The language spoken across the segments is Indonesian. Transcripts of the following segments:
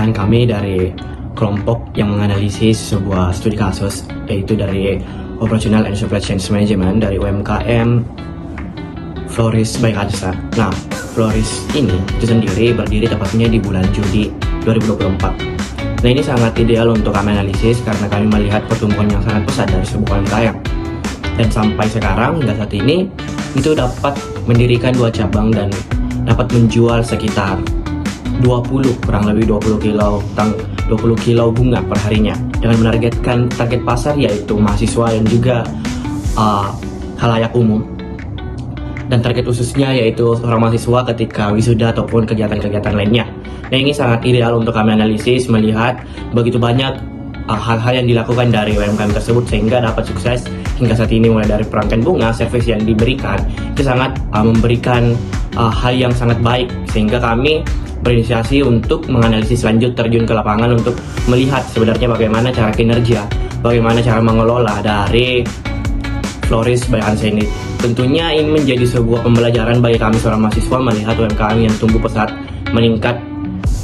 Perkenalkan, kami dari kelompok yang menganalisis sebuah studi kasus, yaitu dari Operational and Supply Chain Management dari UMKM Floris by Kansa. Nah, Floris ini itu sendiri berdiri tepatnya di bulan Juli 2024. Nah, ini sangat ideal untuk kami analisis karena kami melihat pertumbuhan yang sangat pesat dari sebuah UMKM. Dan sampai sekarang, hingga saat ini, itu dapat mendirikan 2 cabang dan dapat menjual sekitar kurang lebih 20 kilo bunga per harinya, dengan menargetkan target pasar yaitu mahasiswa dan juga khalayak umum, dan target khususnya yaitu seorang mahasiswa ketika wisuda ataupun kegiatan-kegiatan lainnya. Nah, ini sangat ideal untuk kami analisis melihat begitu banyak hal-hal yang dilakukan dari UMKM tersebut sehingga dapat sukses hingga saat ini, mulai dari perangkat bunga, servis yang diberikan itu sangat memberikan hal yang sangat baik, sehingga kami berinisiasi untuk menganalisis lanjut, terjun ke lapangan untuk melihat sebenarnya bagaimana cara kinerja, bagaimana cara mengelola dari Floris by Kansa ini. Tentunya ini menjadi sebuah pembelajaran bagi kami seorang mahasiswa melihat UMKM yang tumbuh pesat, meningkat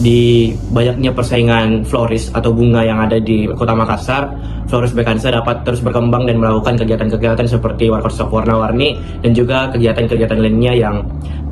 di banyaknya persaingan floris atau bunga yang ada di Kota Makassar. Floris by Kansa dapat terus berkembang dan melakukan kegiatan-kegiatan seperti workshop warna-warni dan juga kegiatan-kegiatan lainnya yang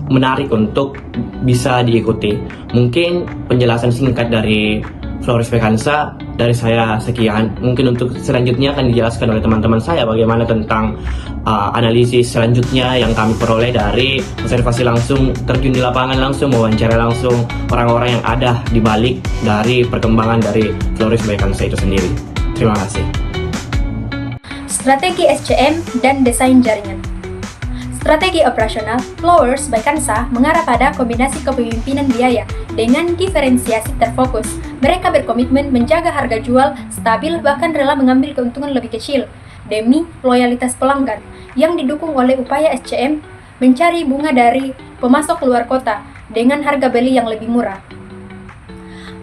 menarik untuk bisa diikuti. Mungkin penjelasan singkat dari Floris by Kansa dari saya sekian. Mungkin untuk selanjutnya akan dijelaskan oleh teman-teman saya bagaimana tentang analisis selanjutnya yang kami peroleh dari observasi langsung, terjun di lapangan langsung, wawancara langsung orang-orang yang ada di balik dari perkembangan dari Floris by Kansa itu sendiri. Terima kasih. Strategi SCM dan desain jaringan. Strategi operasional Floris by Kansa mengarah pada kombinasi kepemimpinan biaya dengan diferensiasi terfokus. Mereka berkomitmen menjaga harga jual stabil, bahkan rela mengambil keuntungan lebih kecil demi loyalitas pelanggan, yang didukung oleh upaya SCM mencari bunga dari pemasok luar kota dengan harga beli yang lebih murah.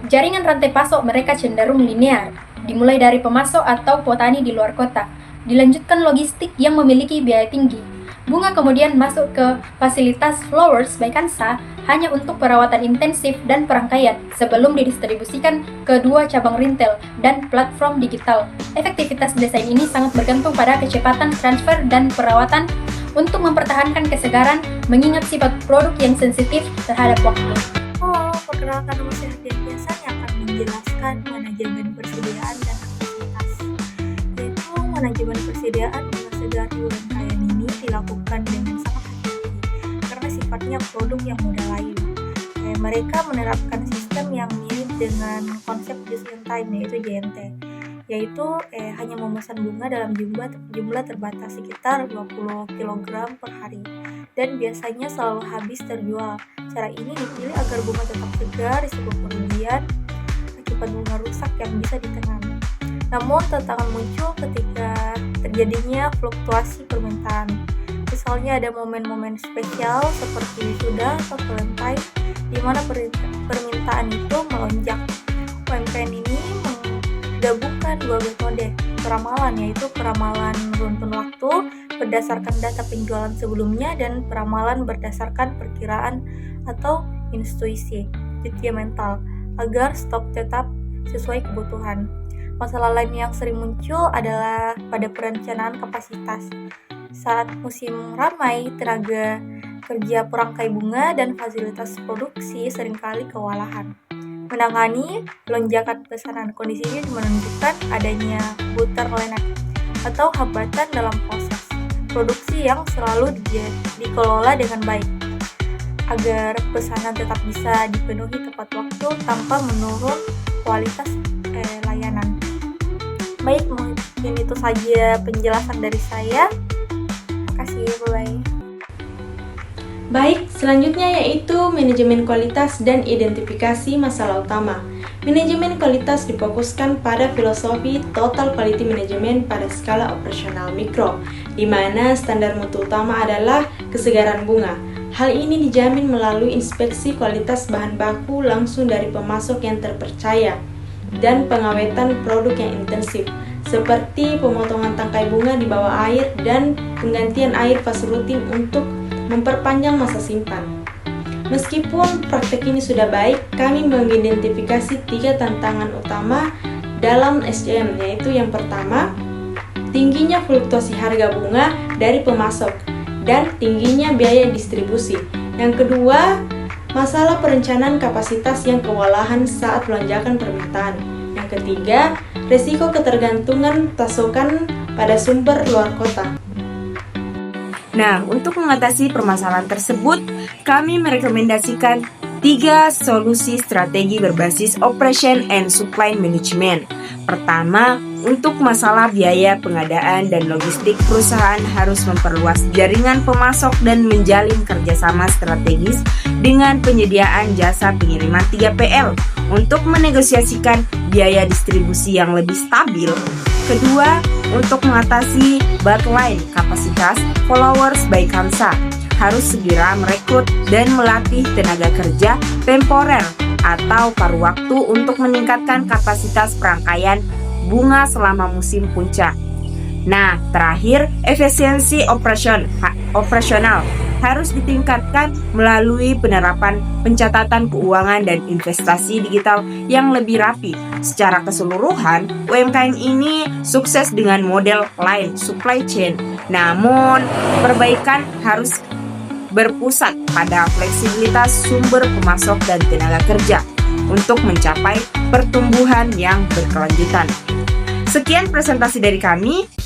Jaringan rantai pasok mereka cenderung linear, dimulai dari pemasok atau petani di luar kota, dilanjutkan logistik yang memiliki biaya tinggi. Bunga kemudian masuk ke fasilitas Floris by Kansa hanya untuk perawatan intensif dan perangkaian sebelum didistribusikan ke 2 cabang retail dan platform digital. Efektivitas desain ini sangat bergantung pada kecepatan transfer dan perawatan untuk mempertahankan kesegaran, mengingat sifat produk yang sensitif terhadap waktu. Halo, perkenalkan, nama saya Hadian Biasa yang akan menjelaskan manajemen persediaan dan kapasitas. Yaitu manajemen persediaan bunga segar di UMKM ini dilakukan dengan sangat hati-hati karena sifatnya produk yang mudah layu. Mereka menerapkan sistem yang mirip dengan konsep just in time, yaitu JNT, yaitu hanya memesan bunga dalam jumlah terbatas sekitar 20 kg per hari, dan biasanya selalu habis terjual. Cara ini dipilih agar bunga tetap segar di sebuah kerugian akibat bunga rusak yang bisa ditenang. Namun tantangan muncul ketika terjadinya fluktuasi permintaan. Misalnya ada momen-momen spesial seperti wisuda atau Valentine di mana permintaan itu melonjak. UMKM ini menggabungkan 2 metode peramalan, yaitu peramalan runtun waktu berdasarkan data penjualan sebelumnya dan peramalan berdasarkan perkiraan atau intuisi mental agar stok tetap sesuai kebutuhan. Masalah lain yang sering muncul adalah pada perencanaan kapasitas. Saat musim ramai, tenaga kerja perangkai bunga dan fasilitas produksi seringkali kewalahan menangani lonjakan pesanan. Kondisi ini menunjukkan adanya bottleneck atau hambatan dalam proses produksi yang selalu dikelola dengan baik agar pesanan tetap bisa dipenuhi tepat waktu tanpa menurun kualitas layanan. Baik, mungkin itu saja penjelasan dari saya. Terima kasih, bye-bye. Baik, selanjutnya yaitu manajemen kualitas dan identifikasi masalah utama. Manajemen kualitas difokuskan pada filosofi total quality management pada skala operasional mikro, di mana standar mutu utama adalah kesegaran bunga. Hal ini dijamin melalui inspeksi kualitas bahan baku langsung dari pemasok yang terpercaya dan pengawetan produk yang intensif, seperti pemotongan tangkai bunga di bawah air dan penggantian air fase rutin untuk memperpanjang masa simpan. Meskipun praktek ini sudah baik, kami mengidentifikasi 3 tantangan utama dalam SCM, yaitu yang pertama, tingginya fluktuasi harga bunga dari pemasok dan tingginya biaya distribusi. Yang kedua, masalah perencanaan kapasitas yang kewalahan saat lonjakan permintaan. Yang ketiga, resiko ketergantungan pasokan pada sumber luar kota. Nah, untuk mengatasi permasalahan tersebut, kami merekomendasikan 3 solusi strategi berbasis Operation and Supply Management. Pertama, untuk masalah biaya pengadaan dan logistik, perusahaan harus memperluas jaringan pemasok dan menjalin kerjasama strategis dengan penyediaan jasa pengiriman 3PL untuk menegosiasikan biaya distribusi yang lebih stabil. Kedua, untuk mengatasi backline kapasitas, Followers by Kansa harus segera merekrut dan melatih tenaga kerja temporer atau paruh waktu untuk meningkatkan kapasitas perangkaian bunga selama musim puncak. Nah, terakhir, efisiensi operasional harus ditingkatkan melalui penerapan pencatatan keuangan dan investasi digital yang lebih rapi. Secara keseluruhan, UMKM ini sukses dengan model line supply chain. Namun, perbaikan harus berpusat pada fleksibilitas sumber pemasok dan tenaga kerja untuk mencapai pertumbuhan yang berkelanjutan. Sekian presentasi dari kami.